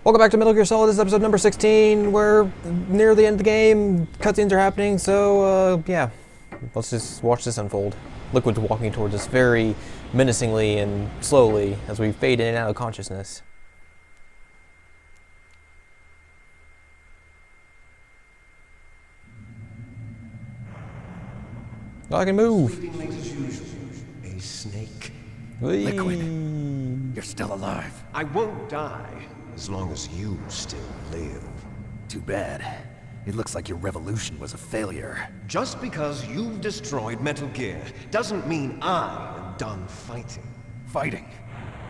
Welcome back to Metal Gear Solid. This is episode number 16. We're near the end of the game. Cutscenes are happening, so, yeah. Let's just watch this unfold. Liquid's walking towards us very menacingly and slowly as we fade in and out of consciousness. I can move. Sleeping late as usual. A snake. Whee. Liquid, you're still alive. I won't die as long as you still live. Too bad. It looks like your revolution was a failure. Just because you've destroyed Metal Gear doesn't mean I am done fighting. Fighting?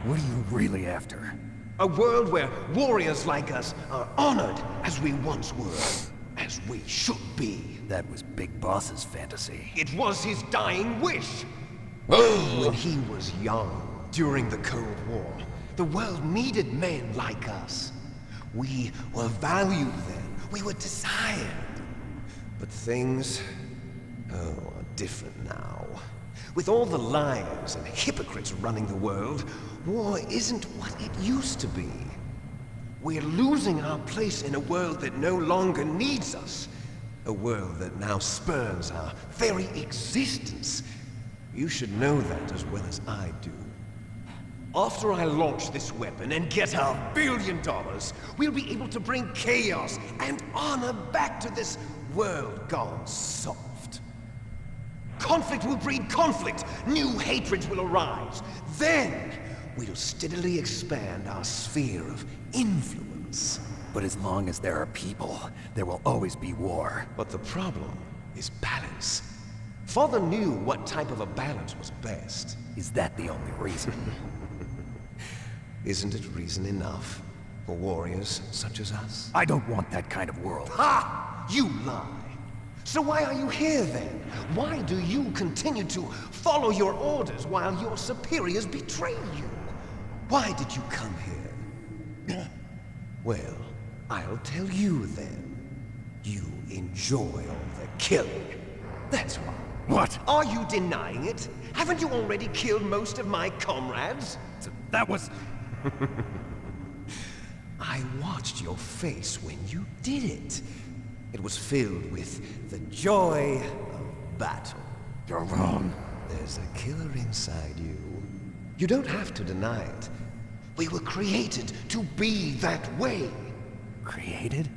What are you really after? A world where warriors like us are honored as we once were. As we should be. That was Big Boss's fantasy. It was his dying wish. When he was young, during the Cold War, the world needed men like us. We were valued then. We were desired. But things, are different now. With all the liars and hypocrites running the world, war isn't what it used to be. We're losing our place in a world that no longer needs us. A world that now spurns our very existence. You should know that as well as I do. After I launch this weapon and get $1 billion, we'll be able to bring chaos and honor back to this world gone soft. Conflict will breed conflict. New hatreds will arise. Then, we'll steadily expand our sphere of influence. But as long as there are people, there will always be war. But the problem is balance. Father knew what type of a balance was best. Is that the only reason? Isn't it reason enough for warriors such as us? I don't want that kind of world. Ha! You lie! So why are you here then? Why do you continue to follow your orders while your superiors betray you? Why did you come here? Well, I'll tell you then. You enjoy all the killing. That's why. What? Are you denying it? Haven't you already killed most of my comrades? That was... I watched your face when you did it. It was filled with the joy of battle. You're wrong. There's a killer inside you. You don't have to deny it. We were created to be that way. Created?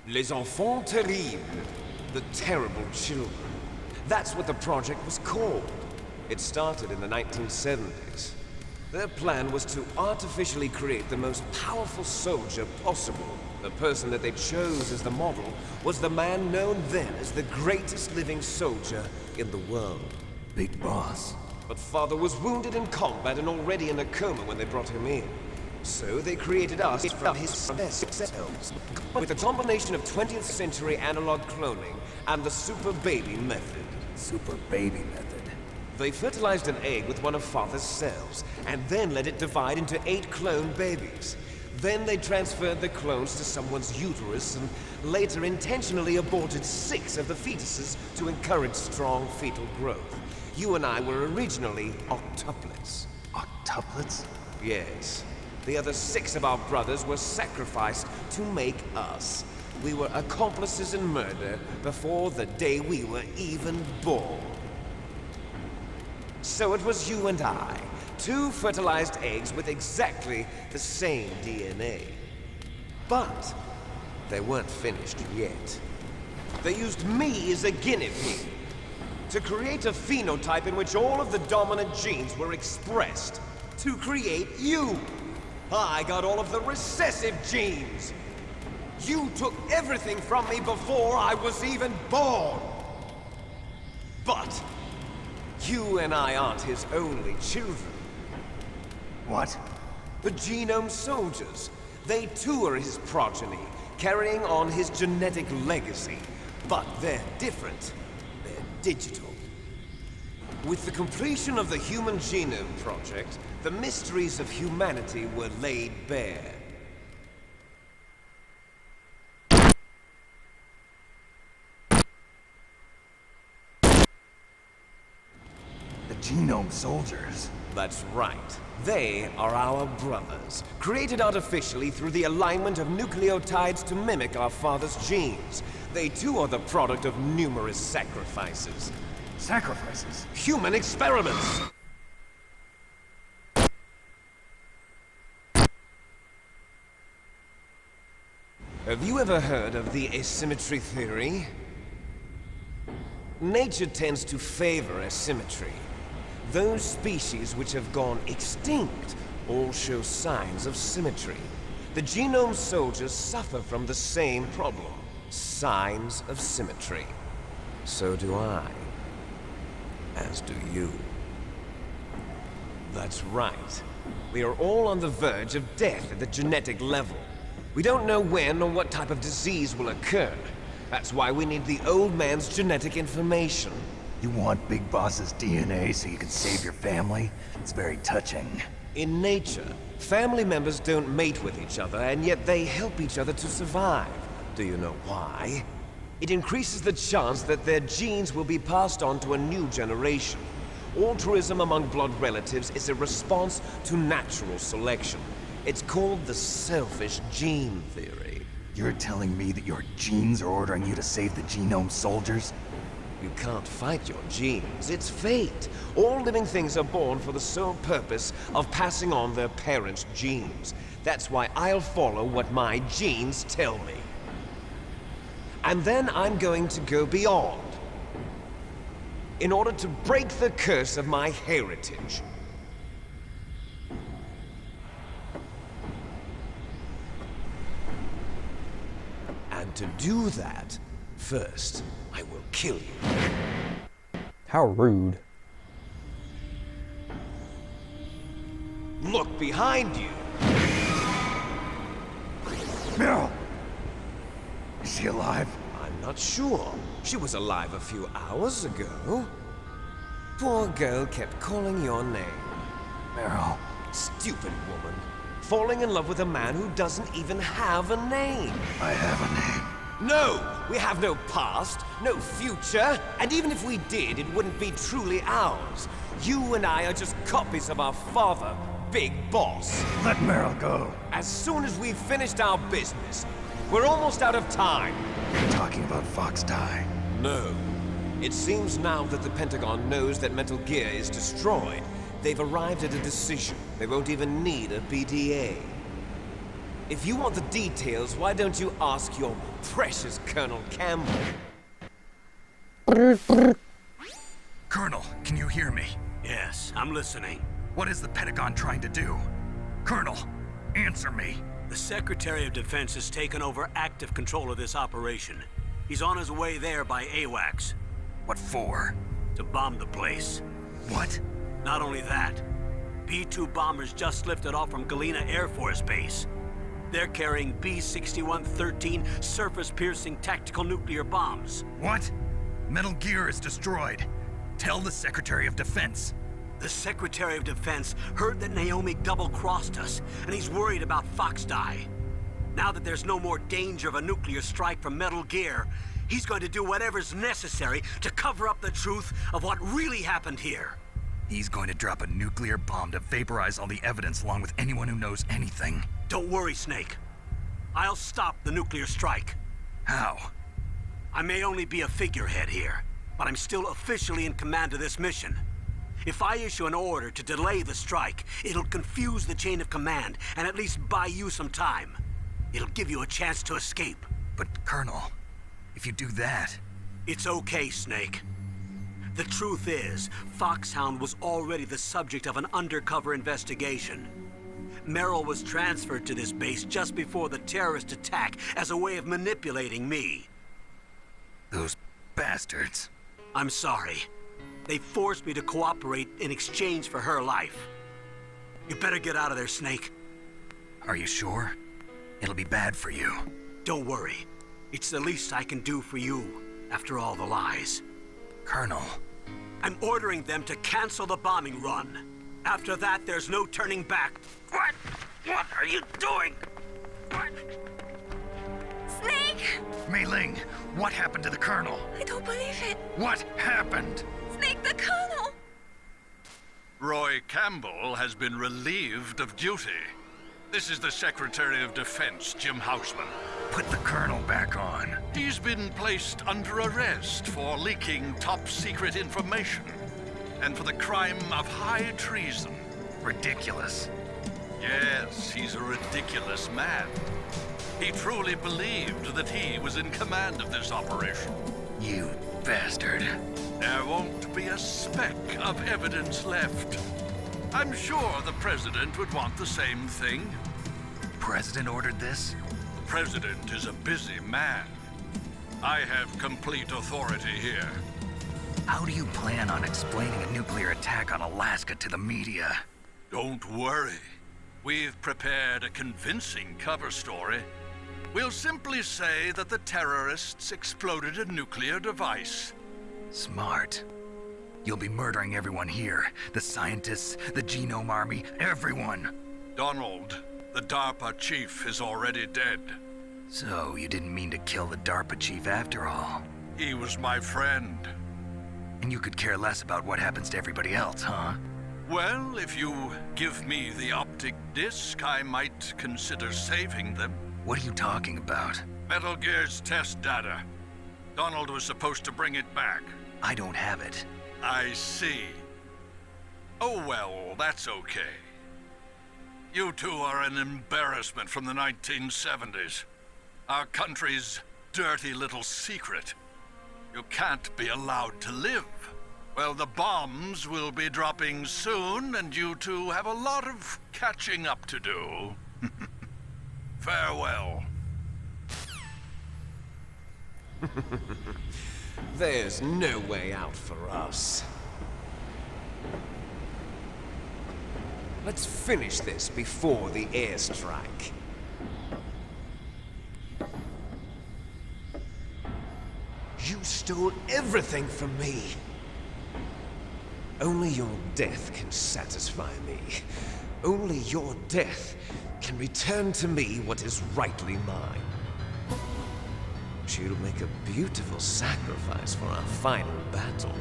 Les enfants terribles. The terrible children. That's what the project was called. It started in the 1970s. Their plan was to artificially create the most powerful soldier possible. The person that they chose as the model was the man known then as the greatest living soldier in the world. Big Boss. But Father was wounded in combat and already in a coma when they brought him in. So they created us from his best selves, with a combination of 20th century analog cloning and the Super Baby method. Super Baby method. They fertilized an egg with one of Father's cells, and then let it divide into 8 clone babies. Then they transferred the clones to someone's uterus and later intentionally aborted 6 of the fetuses to encourage strong fetal growth. You and I were originally octuplets. Octuplets? Yes. The other 6 of our brothers were sacrificed to make us. We were accomplices in murder before the day we were even born. So it was you and I, 2 fertilized eggs with exactly the same DNA. But they weren't finished yet. They used me as a guinea pig to create a phenotype in which all of the dominant genes were expressed. To create you. I got all of the recessive genes. You took everything from me before I was even born. But you and I aren't his only children. What? The Genome Soldiers. They too are his progeny, carrying on his genetic legacy. But they're different. They're digital. With the completion of the Human Genome Project, the mysteries of humanity were laid bare. The Genome soldiers. That's right. They are our brothers, created artificially through the alignment of nucleotides to mimic our father's genes. They too are the product of numerous sacrifices. Sacrifices? Human experiments! Have you ever heard of the asymmetry theory? Nature tends to favor asymmetry. Those species which have gone extinct all show signs of symmetry. The genome soldiers suffer from the same problem. Signs of symmetry. So do I. As do you. That's right. We are all on the verge of death at the genetic level. We don't know when or what type of disease will occur. That's why we need the old man's genetic information. You want Big Boss's DNA so you can save your family? It's very touching. In nature, family members don't mate with each other, and yet they help each other to survive. Do you know why? It increases the chance that their genes will be passed on to a new generation. Altruism among blood relatives is a response to natural selection. It's called the selfish gene theory. You're telling me that your genes are ordering you to save the genome soldiers? You can't fight your genes. It's fate. All living things are born for the sole purpose of passing on their parents' genes. That's why I'll follow what my genes tell me. And then I'm going to go beyond. In order to break the curse of my heritage. And to do that, first, I will kill you. How rude. Look behind you. Meryl! Is she alive? I'm not sure. She was alive a few hours ago. Poor girl kept calling your name. Meryl. Stupid woman. Falling in love with a man who doesn't even have a name. I have a name. No! We have no past, no future, and even if we did, it wouldn't be truly ours. You and I are just copies of our father, Big Boss. Let Meryl go. As soon as we've finished our business, we're almost out of time. You're talking about Fox Die. No. It seems now that the Pentagon knows that Metal Gear is destroyed. They've arrived at a decision. They won't even need a BDA. If you want the details, why don't you ask your precious Colonel Campbell? Colonel, can you hear me? Yes, I'm listening. What is the Pentagon trying to do? Colonel, answer me. The Secretary of Defense has taken over active control of this operation. He's on his way there by AWACS. What for? To bomb the place. What? Not only that, B-2 bombers just lifted off from Galena Air Force Base. They're carrying B-6113 surface-piercing tactical nuclear bombs. What? Metal Gear is destroyed. Tell the Secretary of Defense. The Secretary of Defense heard that Naomi double-crossed us, and he's worried about Fox Die. Now that there's no more danger of a nuclear strike from Metal Gear, he's going to do whatever's necessary to cover up the truth of what really happened here. He's going to drop a nuclear bomb to vaporize all the evidence along with anyone who knows anything. Don't worry, Snake. I'll stop the nuclear strike. How? I may only be a figurehead here, but I'm still officially in command of this mission. If I issue an order to delay the strike, it'll confuse the chain of command and at least buy you some time. It'll give you a chance to escape. But, Colonel, if you do that... It's okay, Snake. The truth is, Foxhound was already the subject of an undercover investigation. Meryl was transferred to this base just before the terrorist attack as a way of manipulating me. Those bastards. I'm sorry. They forced me to cooperate in exchange for her life. You better get out of there, Snake. Are you sure? It'll be bad for you. Don't worry. It's the least I can do for you, after all the lies. Colonel. I'm ordering them to cancel the bombing run. After that, there's no turning back. What? What are you doing? What? Snake! Mei Ling, what happened to the Colonel? I don't believe it. What happened? Snake, the Colonel! Roy Campbell has been relieved of duty. This is the Secretary of Defense, Jim Houseman. Put the colonel back on. He's been placed under arrest for leaking top-secret information and for the crime of high treason. Ridiculous. Yes, he's a ridiculous man. He truly believed that he was in command of this operation. You bastard. There won't be a speck of evidence left. I'm sure the President would want the same thing. President ordered this? President is a busy man. I have complete authority here. How do you plan on explaining a nuclear attack on Alaska to the media? Don't worry. We've prepared a convincing cover story. We'll simply say that the terrorists exploded a nuclear device. Smart. You'll be murdering everyone here. The scientists, the Genome Army, everyone. Donald, the DARPA chief, is already dead. So, you didn't mean to kill the DARPA chief after all. He was my friend. And you could care less about what happens to everybody else, huh? Well, if you give me the optic disc, I might consider saving them. What are you talking about? Metal Gear's test data. Donald was supposed to bring it back. I don't have it. I see. Oh well, that's okay. You two are an embarrassment from the 1970s. Our country's dirty little secret. You can't be allowed to live. Well, the bombs will be dropping soon, and you two have a lot of catching up to do. Farewell. There's no way out for us. Let's finish this before the airstrike. You stole everything from me. Only your death can satisfy me. Only your death can return to me what is rightly mine. She'll make a beautiful sacrifice for our final battle.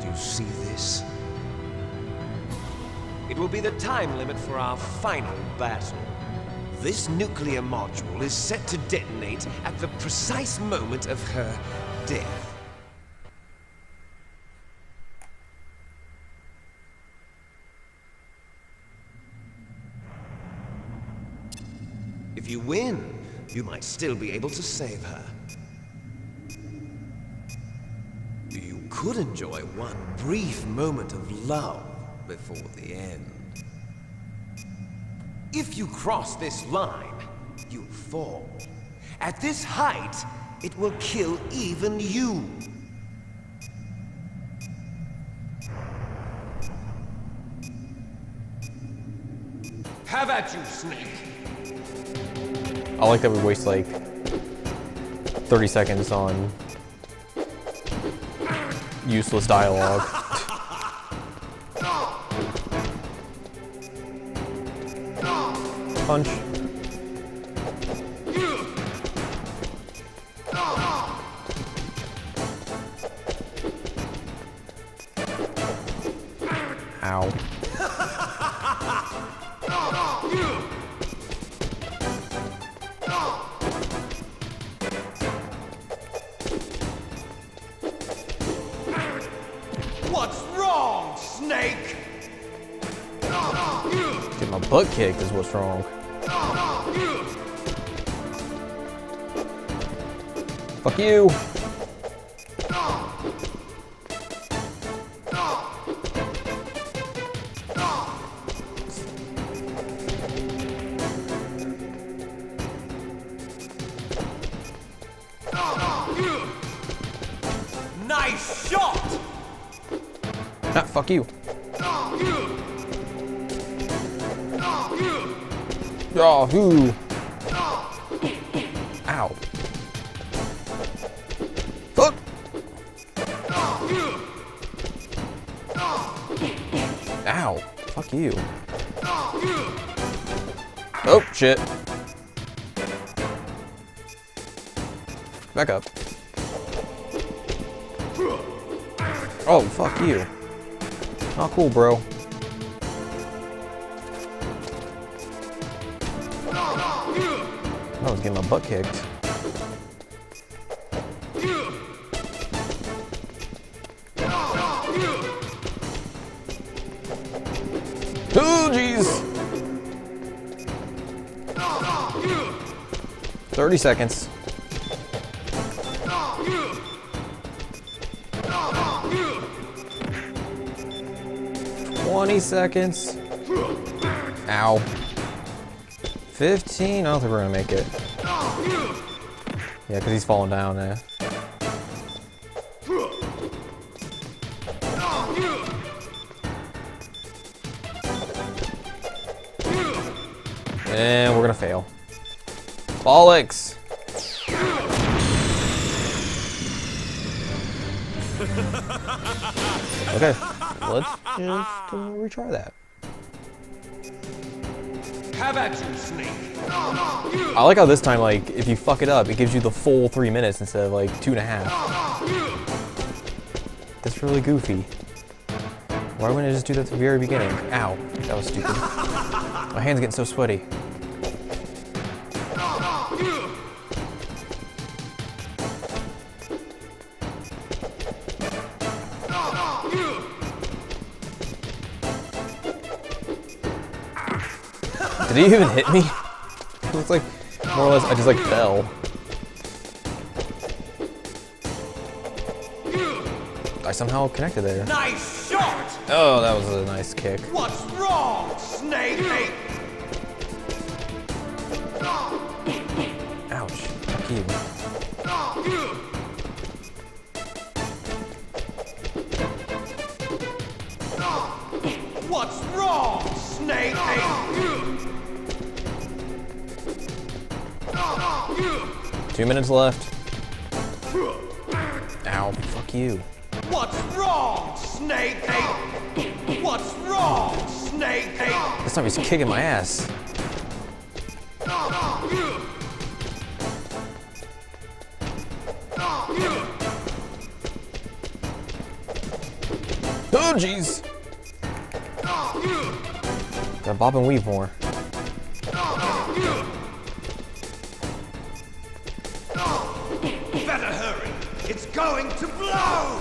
Do you see this? It will be the time limit for our final battle. This nuclear module is set to detonate at the precise moment of her death. If you win, you might still be able to save her. You could enjoy one brief moment of love before the end. If you cross this line, you'll fall. At this height, it will kill even you. Have at you, Snake. I like that we waste like 30 seconds on useless dialogue. Punch. Ow. What's wrong, Snake? Get my butt kicked is what's wrong. Fuck you. Nice shot! Ah, fuck you. Yahoo! Ow. Fuck! Ow. Fuck you. Oh, shit. Back up. Oh, fuck you. Not cool, bro. I was getting my butt kicked. Oh, jeez. 30 seconds. 20 seconds. Ow. 15? I don't think we're gonna make it. Yeah, because he's falling down there. And we're gonna fail. Bollocks! Okay, let's just retry that. Have at you, Snake. I like how this time, like, if you fuck it up, it gives you the full 3 minutes instead of like 2.5. That's really goofy. Why wouldn't I just do that at the very beginning? Ow, that was stupid. My hand's getting so sweaty. Did he even hit me? It looks like, more or less, I just like fell. I somehow connected there. Nice shot! Oh, that was a nice kick. What's wrong, Snake? Ouch. Fuck you. What's wrong, Snake? 2 minutes left. Ow, fuck you. What's wrong, Snake? What's wrong, Snake? This time he's kicking my ass. Oh, jeez. Gotta bob and weave more. Better hurry. It's going to blow.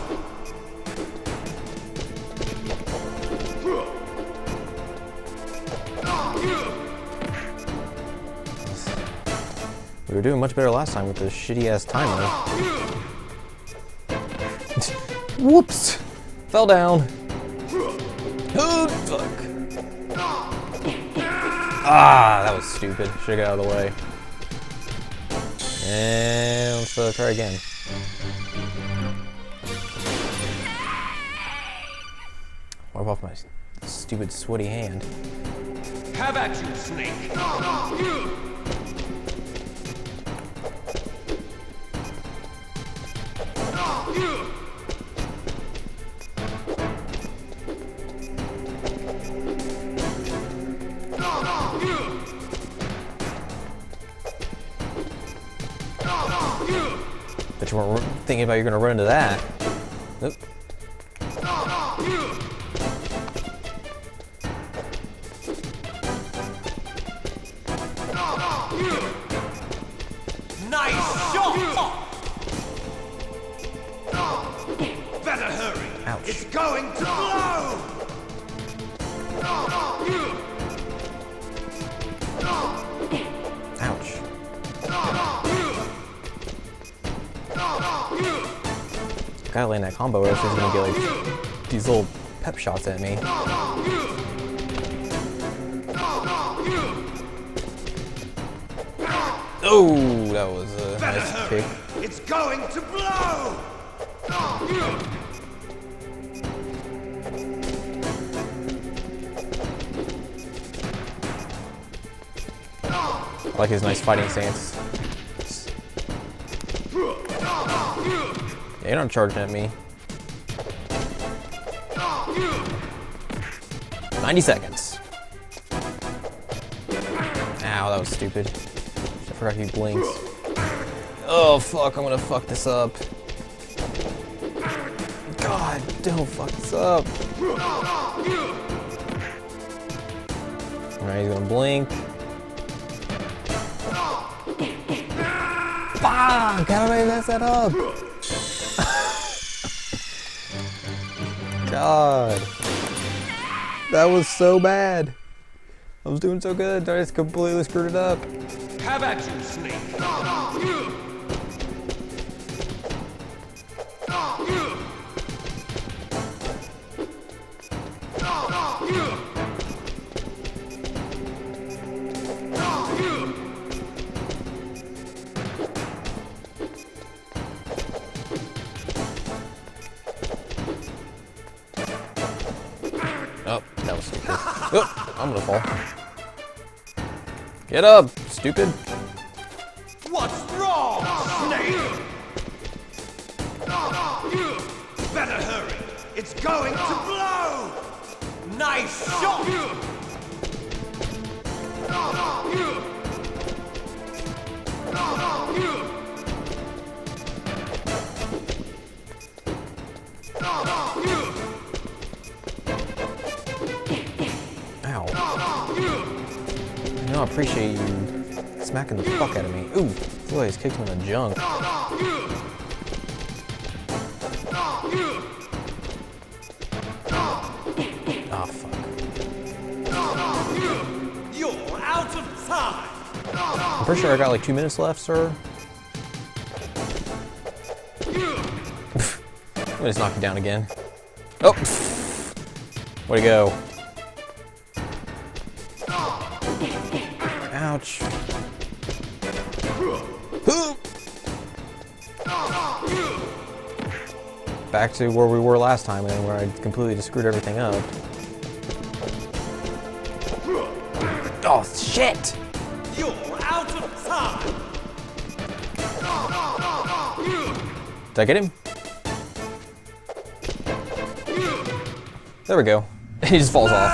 We were doing much better last time with this shitty ass timer. Whoops! Fell down. Oh, fuck. Ah, that was stupid. Should've got out of the way. And let's try again. Wipe off my stupid sweaty hand. Have at you, Snake. But you weren't thinking about you're gonna run into that. Nope. Nice shot. Better hurry. Ouch. It's going to blow. Ouch. Gotta land that combo or else he's gonna get like these little pep shots at me. Oh, that was a Better nice hurry. kick. It's going to blow. I like his nice fighting stance. Yeah, you're not charging at me. 90 seconds. Ow, that was stupid. I forgot he blinks. Oh fuck, I'm gonna fuck this up. God, don't fuck this up. Alright, he's gonna blink. Fuck! How did I mess that up? God. That was so bad. I was doing so good, I just completely screwed it up. Have at you, Snake. Oh, that was stupid. Oh, I'm gonna fall. Get up, stupid. What's wrong, Snake? Better hurry. It's going to blow. Nice shot. Ow. I know I appreciate you smacking the fuck out of me. Ooh, boy, he's kicked him in the junk. Ah, fuck. You're out of time. I'm pretty sure I got like 2 minutes left, sir. I'm gonna just knock you down again. Oh! Way to go. Ouch. Back to where we were last time, and where I completely just screwed everything up. Oh, shit! You're out of time. Did I get him? There we go. He just falls off.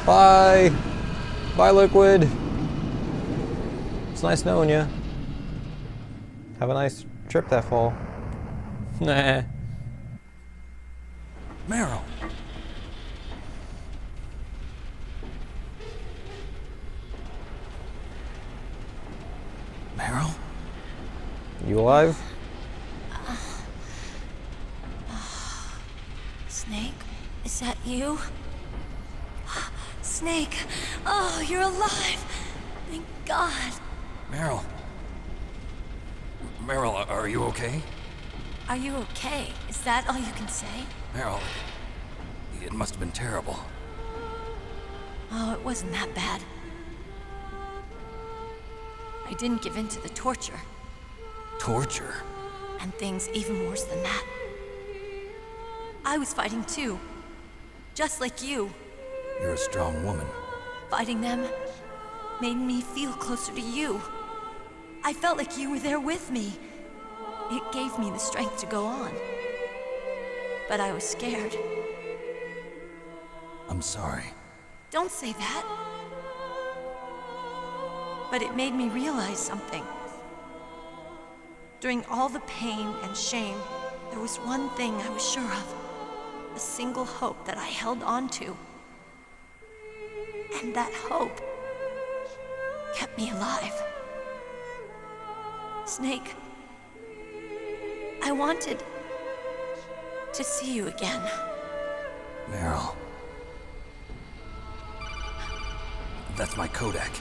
Bye! Bye, Liquid! It's nice knowing you. Have a nice trip that fall. Nah. Meryl. Meryl? You alive? Snake, is that you? Snake, oh, you're alive. Thank God. Meryl. Meryl, are you okay? Are you okay? Is that all you can say? Meryl, it must have been terrible. Oh, it wasn't that bad. I didn't give in to the torture, Torture? and things even worse than that. I was fighting too, just like you. You're a strong woman. Fighting them made me feel closer to you. I felt like you were there with me. It gave me the strength to go on. But I was scared. I'm sorry. Don't say that. But it made me realize something. During all the pain and shame, there was one thing I was sure of. A single hope that I held on to. And that hope kept me alive. Snake, I wanted to see you again. Meryl. That's my Kodak.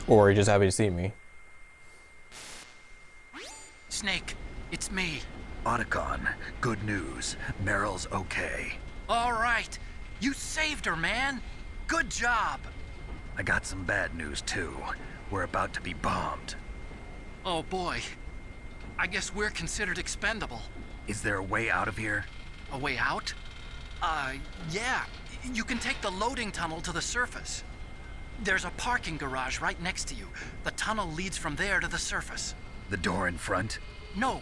Or are you just happy to see me? Snake, it's me. Otacon, good news. Meryl's okay. All right. You saved her, man. Good job. I got some bad news, too. We're about to be bombed. Oh, boy. I guess we're considered expendable. Is there a way out of here? A way out? Yeah. You can take the loading tunnel to the surface. There's a parking garage right next to you. The tunnel leads from there to the surface. The door in front? No.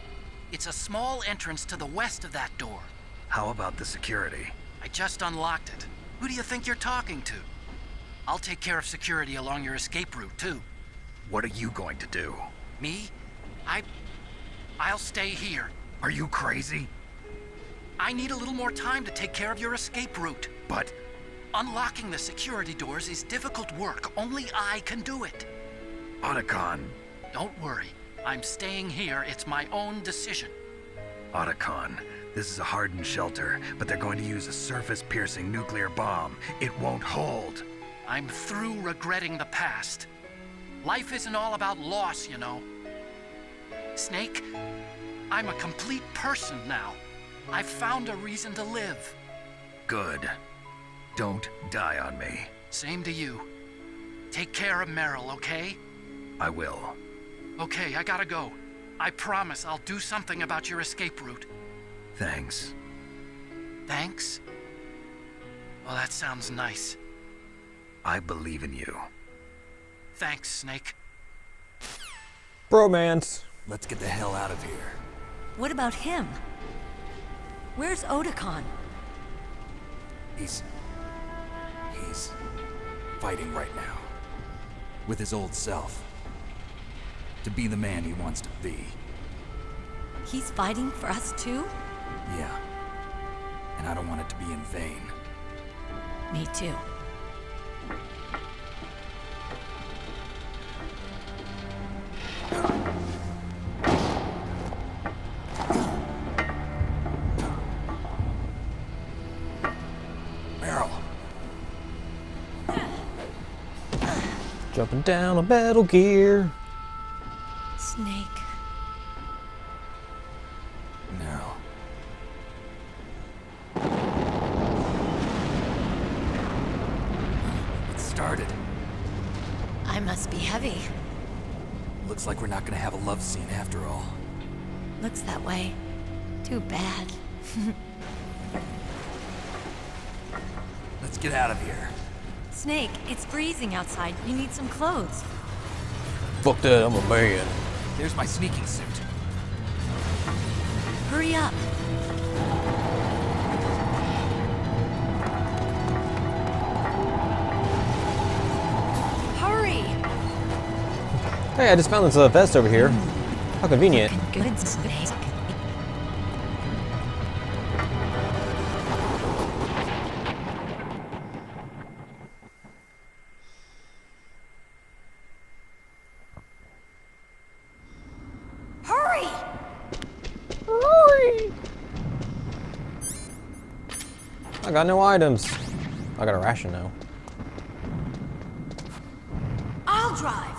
It's a small entrance to the west of that door. How about the security? I just unlocked it. Who do you think you're talking to? I'll take care of security along your escape route, too. What are you going to do? Me? I'll stay here. Are you crazy? I need a little more time to take care of your escape route. But Unlocking the security doors is difficult work. Only I can do it. Otacon, Don't worry. I'm staying here. It's my own decision. Otacon, this is a hardened shelter, but they're going to use a surface-piercing nuclear bomb. It won't hold. I'm through regretting the past. Life isn't all about loss, you know. Snake, I'm a complete person now. I've found a reason to live. Good. Don't die on me. Same to you. Take care of Meryl, okay? I will. Okay, I gotta go. I promise I'll do something about your escape route. Thanks. Thanks? Well, that sounds nice. I believe in you. Thanks, Snake. Bromance. Let's get the hell out of here. What about him? Where's Otacon? He's fighting right now. With his old self. To be the man he wants to be. He's fighting for us too? Yeah. And I don't want it to be in vain. Me too. Meryl. Jumping down on Metal Gear. Snake. No. It started. I must be heavy. Looks like we're not gonna have a love scene after all. Looks that way. Too bad. Let's get out of here. Snake, it's freezing outside. You need some clothes. Fuck that, I'm a man. There's my sneaking suit. Hurry up. Hurry! Hey, I just found this vest over here. How convenient. Good Snake. Hurry! I got no items. I got a ration now. I'll drive.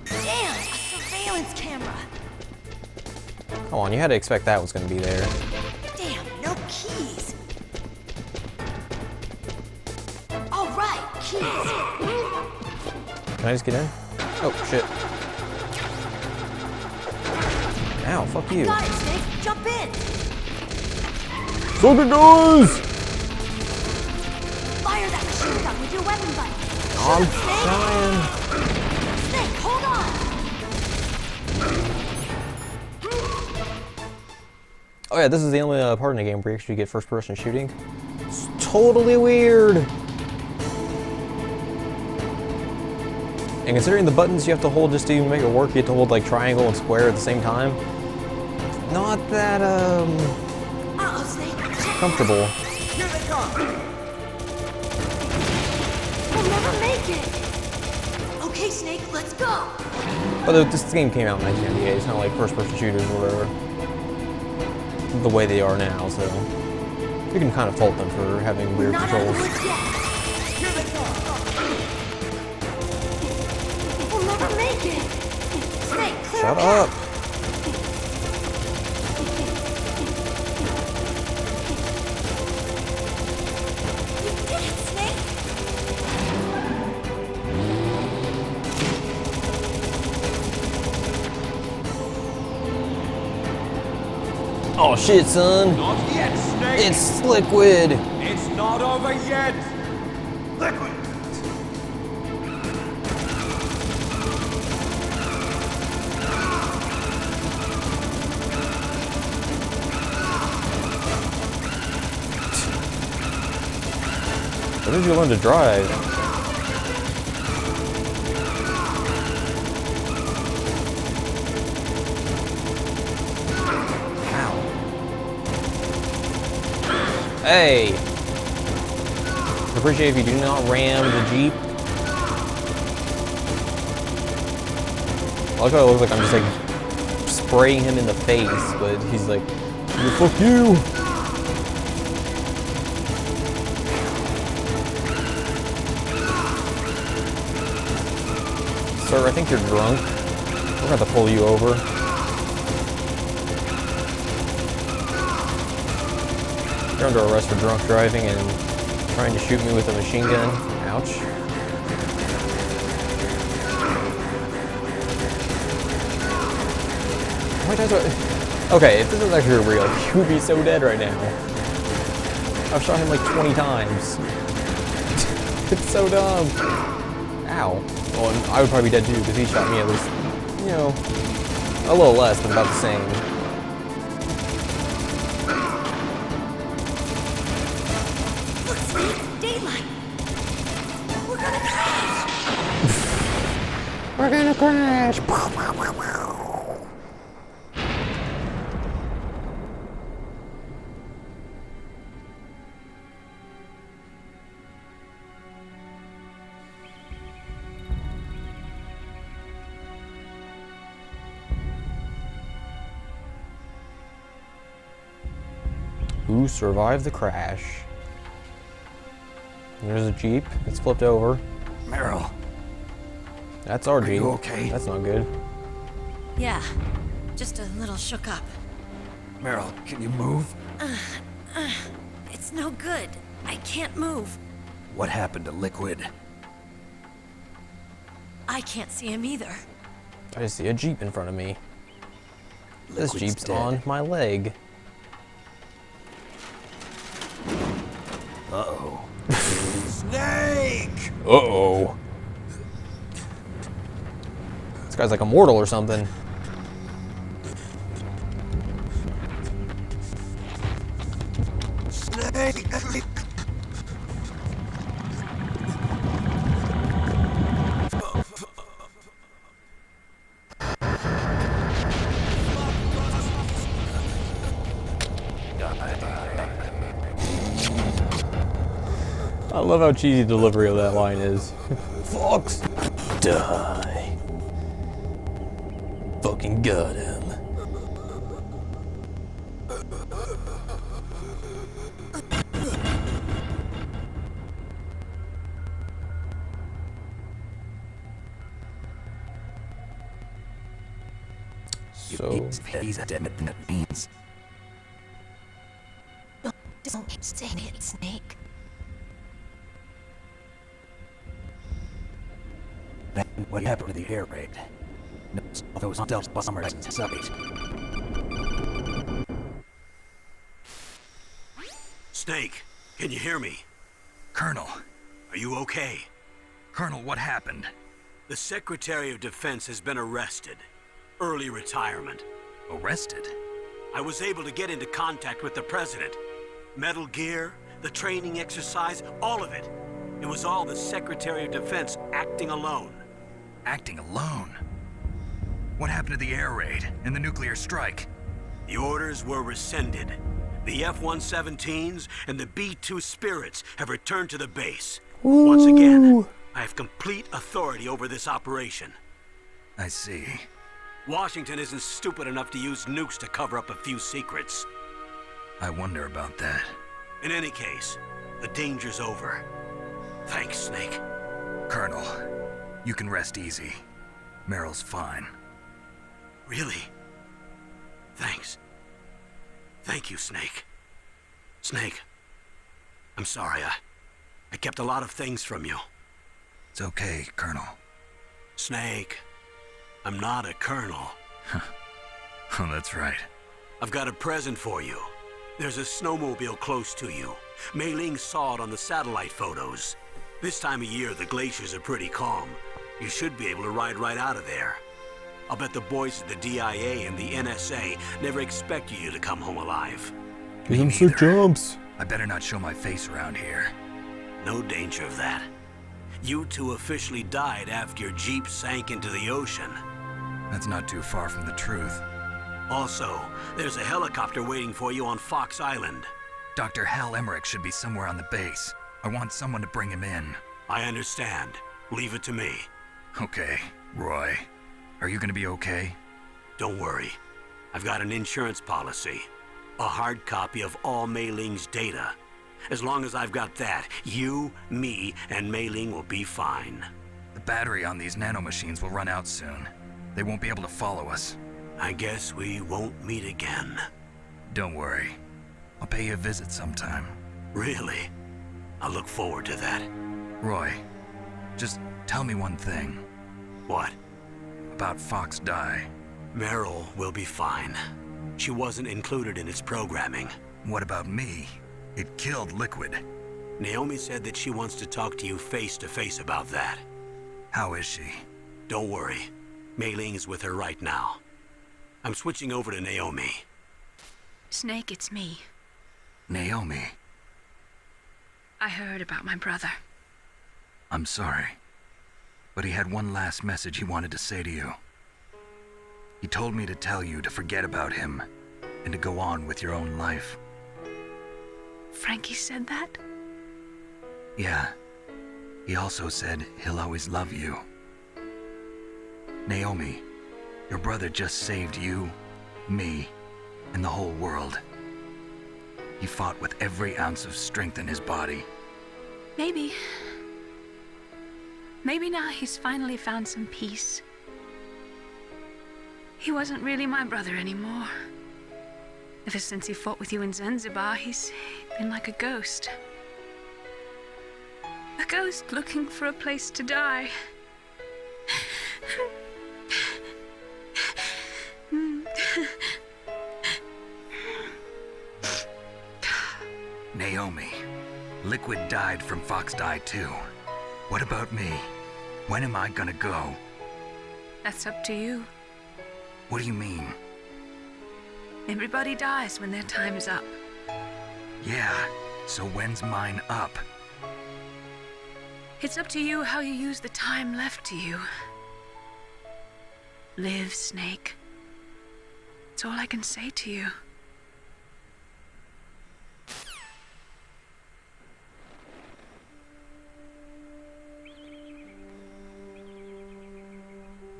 Damn, a surveillance camera. Come on, you had to expect that was going to be there. Damn, no keys. All right, keys. Can I just get in? Oh, shit. Ow, fuck you. Got it, Snake. Jump in. Suck it, guys! Fire that machine gun with your weapon button. I'm Shoot, Snake. trying. Snake, hold on. Oh yeah, this is the only part in the game where you actually get first-person shooting. It's totally weird. And considering the buttons you have to hold just to even make it work, you have to hold like triangle and square at the same time. Not that Uh-oh, Snake. comfortable. Here they come! We'll never make it. Okay, Snake, let's go. But this game came out in 1998. It's not like first-person shooters or whatever. The way they are now, so you can kind of fault them for having weird Not out of the controls. woods yet. Here they come! We'll never make it. Snake, clear Shut a path. up. You did it, Snake. Oh shit, son. Not yet, Snake! It's liquid. It's not over yet! Liquid! When did you learn to drive? Hey! Appreciate if you do not ram the Jeep. I like how it looks like I'm just like spraying him in the face, but he's like, fuck you! Sir, I think you're drunk. We're gonna have to pull you over. You're under arrest for drunk driving and trying to shoot me with a machine gun. Ouch. Why does it? Okay, if this was actually real, he would be so dead right now. I've shot him like 20 times. It's so dumb. Ow. Well, and I would probably be dead too, because he shot me at least, you know, a little less, but about the same. Look, Snake, daylight. We're gonna crash. We're gonna crash. Who survived the crash? There's a Jeep. It's flipped over. Meryl, That's our Jeep. you okay? That's not good. Yeah, just a little shook up. Meryl, can you move? It's no good. I can't move. What happened to Liquid? I can't see him either. I just see a Jeep in front of me. This Liquid's Jeep's dead. on my leg. Uh-oh. Snake! Uh-oh. This guy's like immortal or something. Snake! I love how cheesy delivery of that line is. Fox, die. Fucking got him. So, He's dead, that means. Don't say it, Snake. What happened to the air raid? No, those Delta bombers in sight. Snake, can you hear me? Colonel, Are you okay? Colonel, what happened? The Secretary of Defense has been arrested. Early retirement. Arrested? I was able to get into contact with the President. Metal Gear, the training exercise, all of it. It was all the Secretary of Defense acting alone. Acting alone? What happened to the air raid and the nuclear strike? The orders were rescinded. The F-117s and the B-2 Spirits have returned to the base. Once again, I have complete authority over this operation. I see. Washington isn't stupid enough to use nukes to cover up a few secrets. I wonder about that. In any case, the danger's over. Thanks, Snake. Colonel, you can rest easy. Meryl's fine. Really? Thanks. Thank you, Snake. Snake, I'm sorry. I kept a lot of things from you. It's okay, Colonel. Snake, I'm not a colonel. Oh, that's right. I've got a present for you. There's a snowmobile close to you. Mei Ling saw it on the satellite photos. This time of year, the glaciers are pretty calm. You should be able to ride right out of there. I'll bet the boys at the DIA and the NSA never expected you to come home alive. give him sick jumps. I better not show my face around here. No danger of that. You two officially died after your Jeep sank into the ocean. That's not too far from the truth. Also, there's a helicopter waiting for you on Fox Island. Dr. Hal Emmerich should be somewhere on the base. I want someone to bring him in. I understand. Leave it to me. Okay, Roy. Are you gonna be okay? Don't worry. I've got an insurance policy. A hard copy of all Mei Ling's data. As long as I've got that, you, me, and Mei Ling will be fine. The battery on these nanomachines will run out soon. They won't be able to follow us. I guess we won't meet again. Don't worry. I'll pay you a visit sometime. Really? I look forward to that. Roy, just tell me one thing. What? About Fox Die. Meryl will be fine. She wasn't included in its programming. What about me? It killed Liquid. Naomi said that she wants to talk to you face to face about that. How is she? Don't worry. Mei Ling is with her right now. I'm switching over to Naomi. Snake, it's me. Naomi. I heard about my brother. I'm sorry. But he had one last message he wanted to say to you. He told me to tell you to forget about him and to go on with your own life. Frankie said that? Yeah. He also said he'll always love you. Naomi, your brother just saved you, me, and the whole world. He fought with every ounce of strength in his body. Maybe. Maybe now he's finally found some peace. He wasn't really my brother anymore. Ever since he fought with you in Zanzibar, he's been like a ghost. A ghost looking for a place to die. Naomi, Liquid died from Fox Die too. What about me? When am I gonna go? That's up to you. What do you mean? Everybody dies when their time is up. Yeah, so when's mine up? It's up to you how you use the time left to you. Live, Snake. That's all I can say to you.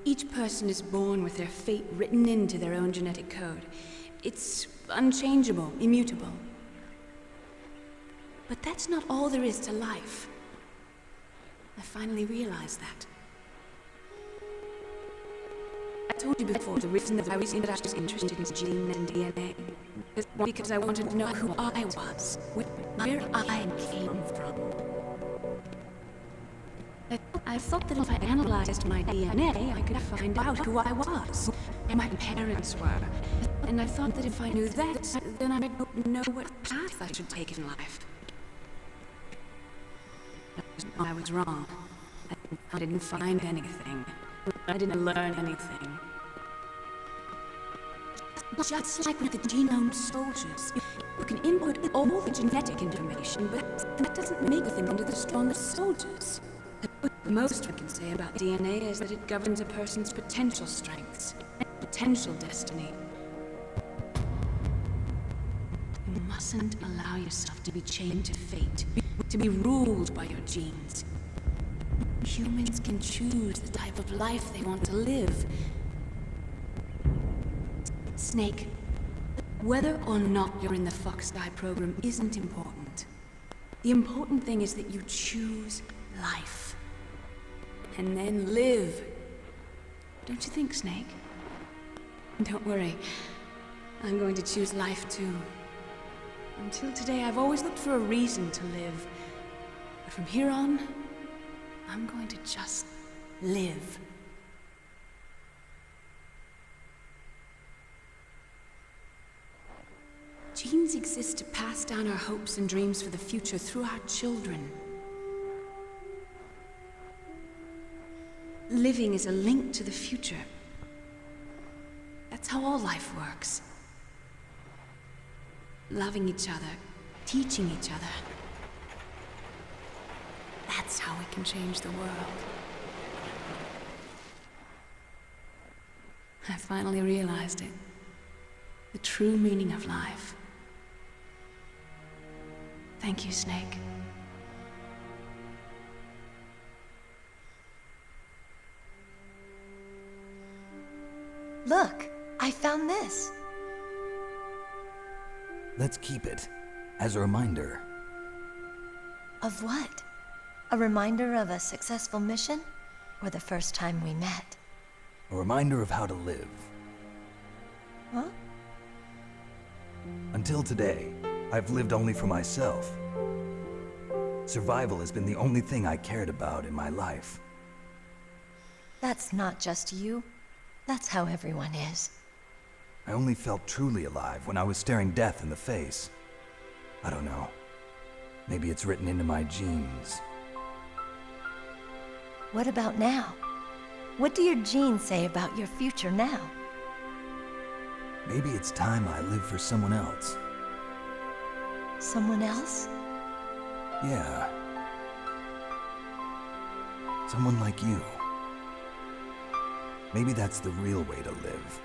Each person is born with their fate written into their own genetic code. It's unchangeable, immutable. But that's not all there is to life. I finally realized that. I told you before the reason that I was interested in genes and DNA. Because I wanted to know who I was, where I came from. I thought that if I analyzed my DNA, I could find out who I was, and my parents were. And I thought that if I knew that, then I might know what path I should take in life. I was wrong. I didn't find anything. I didn't learn anything. Just like with the genome soldiers, you can input all the genetic information, but that doesn't make them into the strongest soldiers. The most we can say about DNA is that it governs a person's potential strengths, potential destiny. You mustn't allow yourself to be chained to fate, to be ruled by your genes. Humans can choose the type of life they want to live. Snake, whether or not you're in the Fox Die program isn't important. The important thing is that you choose life. And then live. Don't you think, Snake? Don't worry. I'm going to choose life too. Until today, I've always looked for a reason to live. But from here on, I'm going to just live. Genes exist to pass down our hopes and dreams for the future through our children. Living is a link to the future. That's how all life works. Loving each other, teaching each other. That's how we can change the world. I finally realized it. The true meaning of life. Thank you, Snake. Look, I found this. Let's keep it as a reminder. Of what? A reminder of a successful mission? Or the first time we met? A reminder of how to live. Huh? Until today, I've lived only for myself. Survival has been the only thing I cared about in my life. That's not just you. That's how everyone is. I only felt truly alive when I was staring death in the face. I don't know. Maybe it's written into my genes. What about now? What do your genes say about your future now? Maybe it's time I live for someone else. Someone else? Yeah. Someone like you. Maybe that's the real way to live.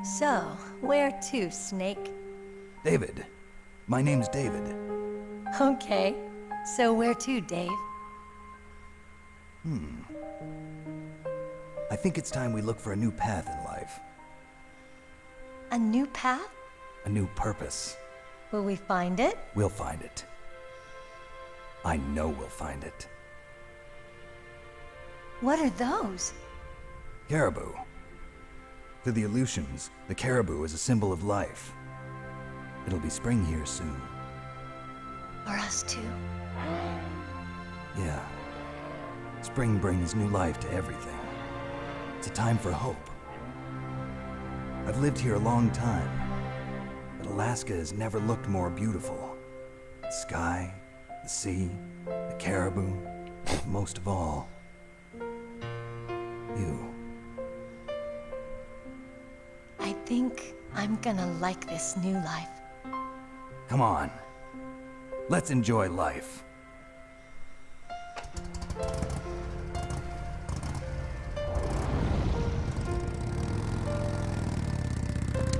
So, where to, Snake? David. My name's David. Okay. So where to, Dave? I think it's time we look for a new path in life. A new path? A new purpose. Will we find it? We'll find it. I know we'll find it. What are those? Caribou. To the Aleutians, the caribou is a symbol of life. It'll be spring here soon. For us too? Yeah. Spring brings new life to everything. It's a time for hope. I've lived here a long time, but Alaska has never looked more beautiful. The sky, the sea, the caribou, most of all, you. I think I'm gonna like this new life. Come on. Let's enjoy life.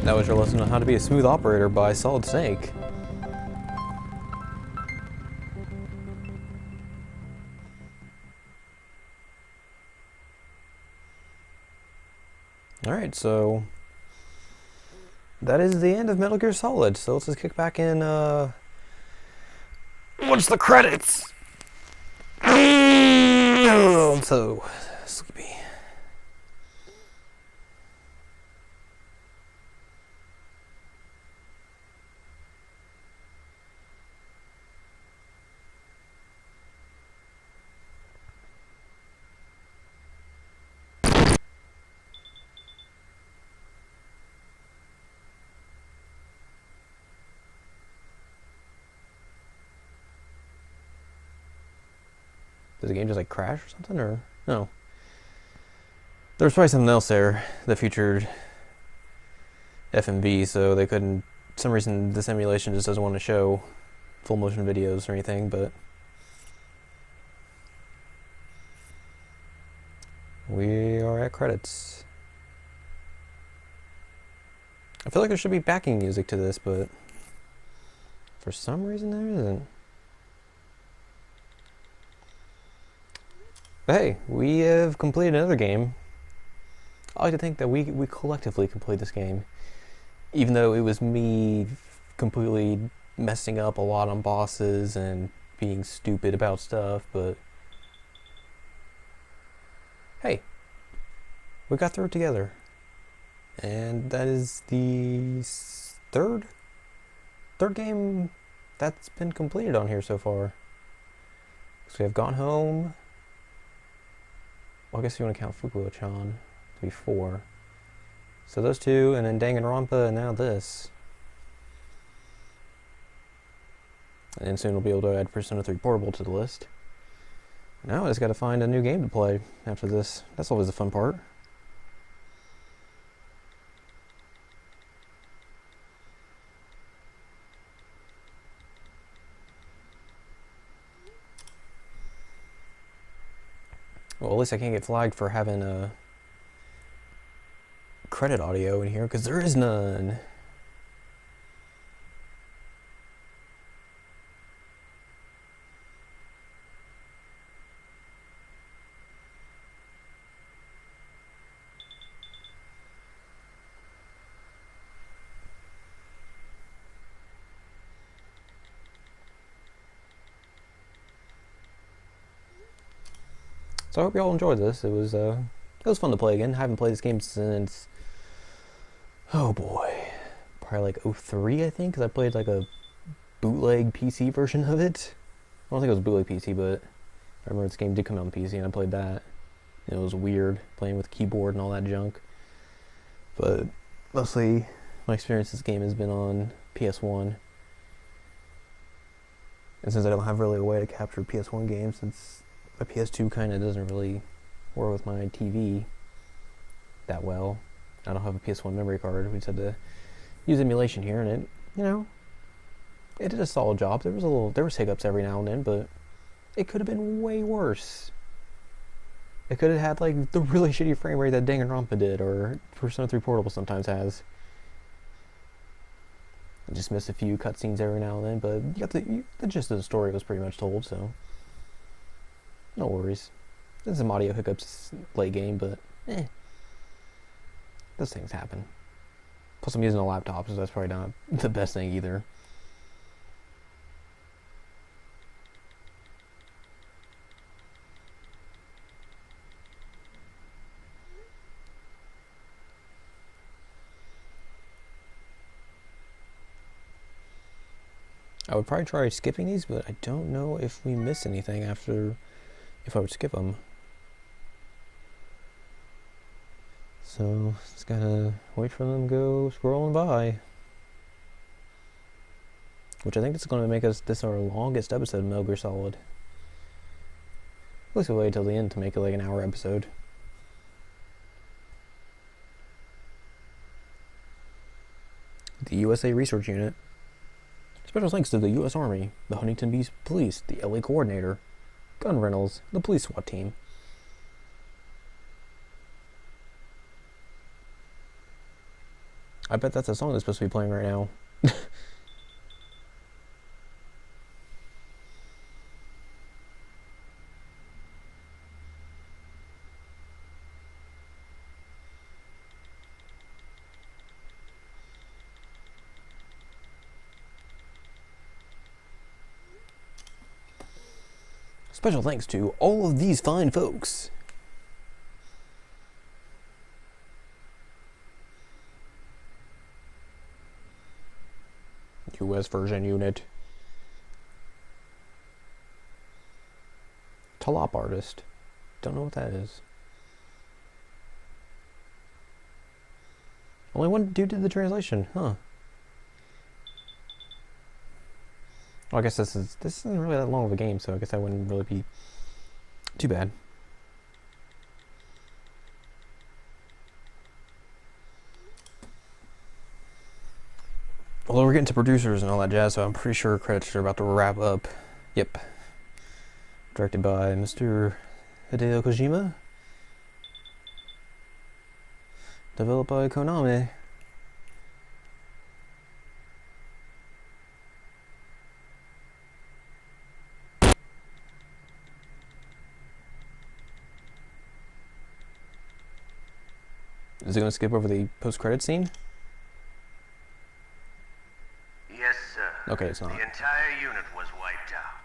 That was your lesson on how to be a smooth operator by Solid Snake. Alright, so that is the end of Metal Gear Solid. So let's just kick back in, what's the credits? I'm so sleepy. Did the game just like crash or something, or no? There was probably something else there that featured FMV, so they couldn't. For some reason, this emulation just doesn't want to show full motion videos or anything. But we are at credits. I feel like there should be backing music to this, but for some reason there isn't. But hey, we have completed another game. I like to think that we collectively completed this game. Even though it was me completely messing up a lot on bosses and being stupid about stuff, but hey, we got through it together. And that is the third game that's been completed on here so far. So we have Gone Home. Well, I guess you want to count Fukuoka-chan to be 4. So those two, and then Danganronpa, and now this. And then soon we'll be able to add Persona 3 Portable to the list. Now I just got to find a new game to play after this. That's always the fun part. Well, at least I can't get flagged for having credit audio in here because there is none. So I hope y'all enjoyed this. It was fun to play again. I haven't played this game since, oh boy, probably like 03, I think, because I played like a bootleg PC version of it. I don't think it was bootleg PC, but I remember this game did come out on PC and I played that. And it was weird playing with keyboard and all that junk. But mostly my experience with this game has been on PS1. And since I don't have really a way to capture PS1 games, since my PS2 kind of doesn't really work with my TV that well. I don't have a PS1 memory card. We just had to use emulation here, and it, you know, it did a solid job. There was hiccups every now and then, but it could have been way worse. It could have had like the really shitty frame rate that Danganronpa did, or Persona 3 Portable sometimes has. I just missed a few cutscenes every now and then, but you got the gist of the story was pretty much told, so no worries. There's some audio hiccups late game, but those things happen. Plus I'm using a laptop, so that's probably not the best thing either. I would probably try skipping these, but I don't know if we miss anything after, if I would skip them. So, just gotta wait for them to go scrolling by. Which I think is going to make this our longest episode of Metal Gear Solid. At least we'll wait till the end to make it like an hour episode. The USA Research Unit. Special thanks to the U.S. Army, the Huntington Beach Police, the LA Coordinator, Gun Rentals, the Police SWAT Team. I bet that's a song that's supposed to be playing right now. Special thanks to all of these fine folks. US version unit. Talop artist. Don't know what that is. Only one dude did the translation, huh? Well, I guess this isn't really that long of a game, so I guess that wouldn't really be too bad. Although we're getting to producers and all that jazz, so I'm pretty sure credits are about to wrap up. Yep. Directed by Mr. Hideo Kojima. Developed by Konami. Is it going to skip over the post-credit scene? Yes, sir. Okay, it's not. The entire unit was wiped out.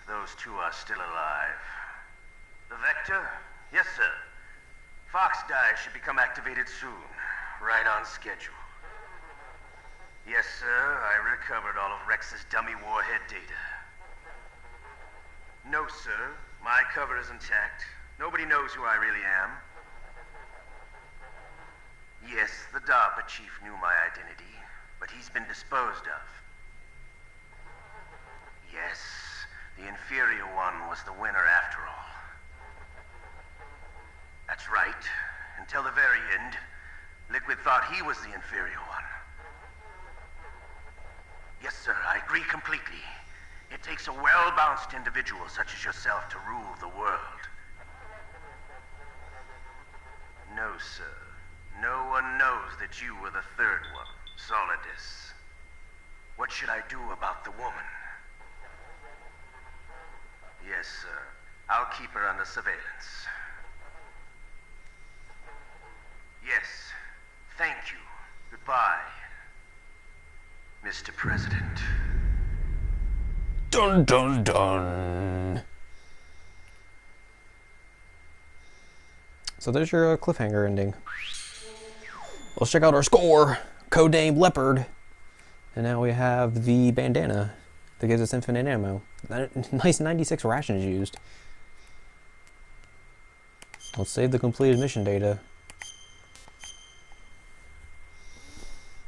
Those two are still alive. The Vector? Yes, sir. Fox Die should become activated soon. Right on schedule. Yes, sir. I recovered all of Rex's dummy warhead data. No, sir. My cover is intact. Nobody knows who I really am. Yes, the DARPA chief knew my identity, but he's been disposed of. Yes, the inferior one was the winner after all. That's right. Until the very end, Liquid thought he was the inferior one. Yes, sir, I agree completely. It takes a well-balanced individual such as yourself to rule the world. No, No, sir. No one knows that you were the third one, Solidus. What should I do about the woman? Yes, sir. I'll keep her under surveillance. Yes. Thank you. Goodbye, Mr. President. Dun dun dun. So there's your cliffhanger ending. Let's check out our score. Codename Leopard. And now we have the bandana that gives us infinite ammo. Nice 96 rations used. Let's save the completed mission data.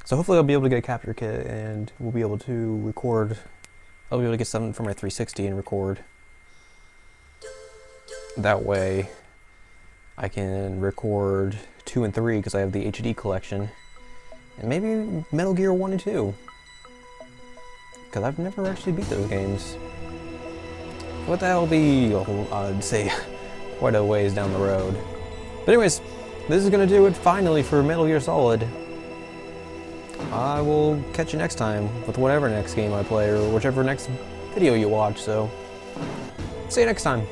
So hopefully I'll be able to get a capture kit and we'll be able to record. I'll be able to get something from my 360 and record. That way I can record 2 and 3 because I have the HD collection. And maybe Metal Gear 1 and 2. Because I've never actually beat those games. But that'll be, I'd say, quite a ways down the road. But anyways, this is going to do it finally for Metal Gear Solid. I will catch you next time with whatever next game I play or whichever next video you watch, so see you next time.